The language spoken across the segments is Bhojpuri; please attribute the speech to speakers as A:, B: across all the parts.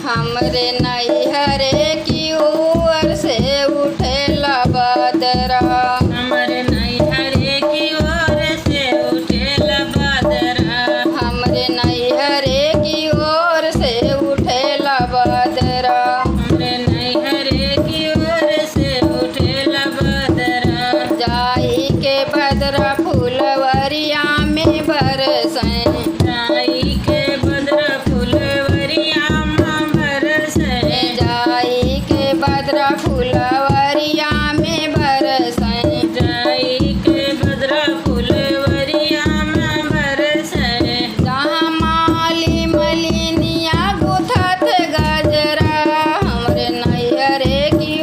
A: हमरे नैहरे की ओर से उठेला बदरा।
B: हमरे नैहरे की ओर से उठेला बदरा।
A: हमरे नैहरे की ओर से उठेला बदरा।
B: हमरे नैहरे की ओर से उठेला बदरा।
A: जाई के बदरा फुलवरिया में बरसें।
B: जाई के बदरा फुलवरिया में बरसें।
A: जाई के बदरा फुलवरिया में बरसें।
B: जाई के बदरा फुलवरिया में बरसें।
A: जहाँ माली मलिनिया गुथत गजरा। हमरे नैहरे की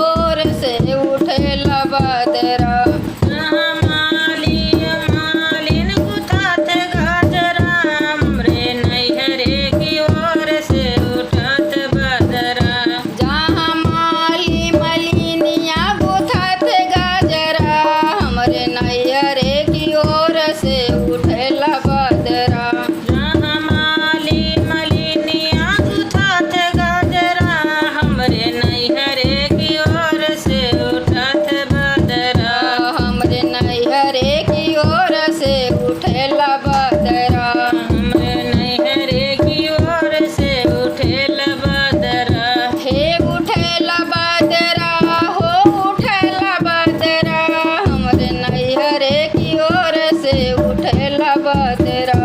A: ओर से उठेला बदरा।
B: जहाँ मालिन गुथत गजरा। हमरे नैहरे की ओर से उठत बदरा।
A: जहाँ माली मलिनिया गुथत गजरा। हमरे नैहरे की ओर से उठेला बदरा।
B: जहाँ माली मलिनिया गुथत गजरा। हमरे नैहरे की ओर से उठत बदरा।
A: हमरे नैहरे की ओर से उठेला बदरा।
B: हमरे नैहरे की ओर से उठेला बदरा।
A: हे उठेला बदरा हो उठेला बदरा। हमरे नैहरे की ओर से उठेला बदरा।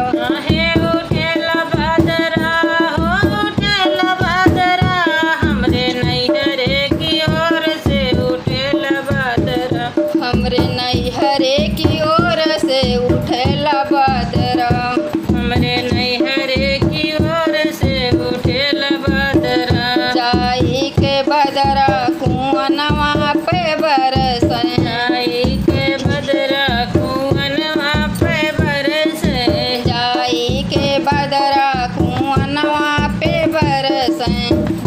B: हे उठेला बदरा हो उठेला बदरा। हमरे नैहरे की ओर से उठेला बदरा।
A: हमरे नैहरे की ओर से उठेला बदरा।
B: हमरे नैहरे की ओर से उठेला बदरा।
A: जाई के बदरा कुआनवा पे बरसें।
B: जाई के बदरा कुअनवा पे बरसें।
A: जाई के बदरा कुआनवा पे बरसें।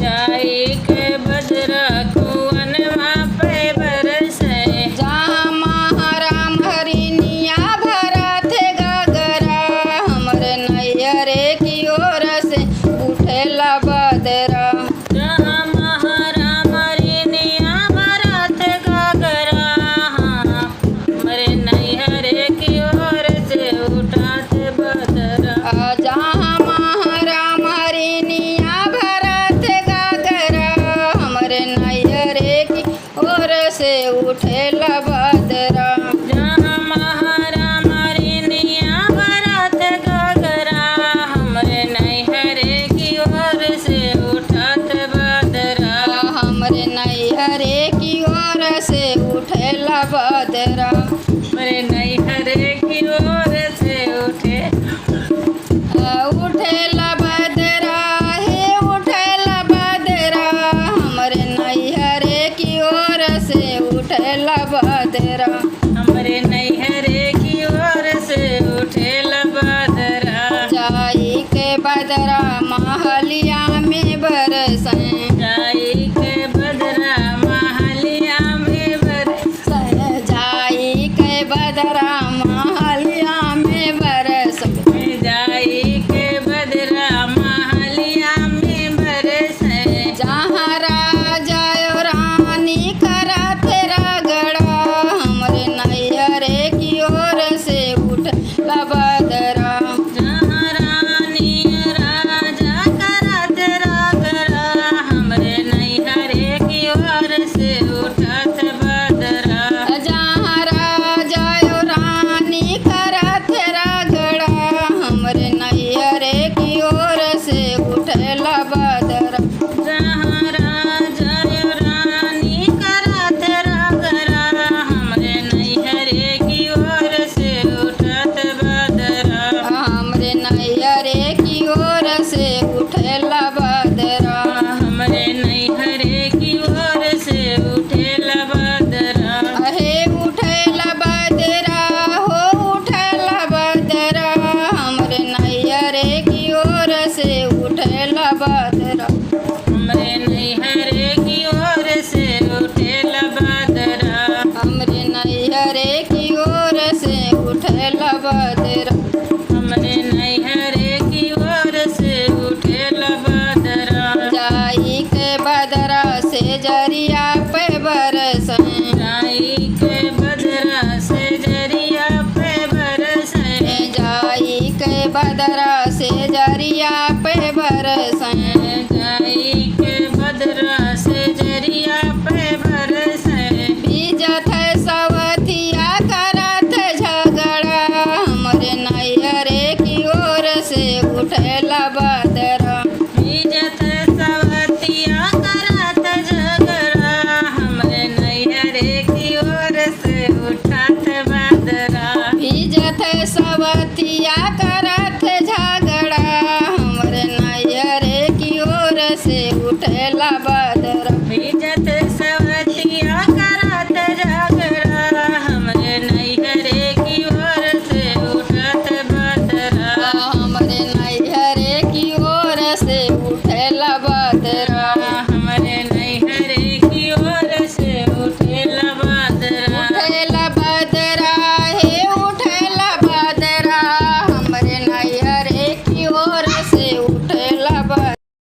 B: जाई के बदरा कुअनवा पे बरसें।
A: जहाँ महाराम हरिनिया भरत गगरा। हमरे नैहरे की ओर से उठेला बदरा।
B: जहाँ महाराम हरिनिया भरत गगरा। हमरे नैहरे की ओर से उठत बदरा।
A: जहाँ महाराम हरिनिया भरत गगरा। हमरे नैहरे की ओर से उठेला बदरा।
B: जहाँ महाराम हरिनिया भरत गगरा। हमरे नैहरे की ओर से उठत बदरा।
A: हमरे नैहरे की ओर से उठेला बदरा।
B: हमरे नैहरे की ओर से
A: उठेला बदरा हे उठेला बदरा। हमरे नैहरे की ओर से उठेला बदरा।
B: हमरे नैहरे की ओर से उठेला बदरा।
A: जाई के बदरा महलिया में बरसें।
B: जाई के बदरा महलिया में बरसें।
A: जाई के बदरा महलिया में बरसें।
B: जाई के बदरा महलिया में बरसें।
A: जहाँ राजा और रानी करत रगड़ा। हमरे नैहरे की ओर से उठेला बदरा।
B: जहाँ रानी राजा करत
A: बरसें
B: जाई के बदरा से जरिया पे बरसें
A: भीजत है सवतिया करत झगड़ा हमरे नैहरे की ओर से उठेला बदरा
B: इज्जत सवतिया करत झगड़ा हमरे नैहरे की ओर से उठत बदरा
A: भीजत है सवतिया करत झगड़ा हमरे नैहरे की ओर से उठेला बदरा
B: इज्जत सवतिया करत झगड़ा हमरे नैहरे की ओर से उठत बदरा
A: हमरे नैहरे की ओर से उठेला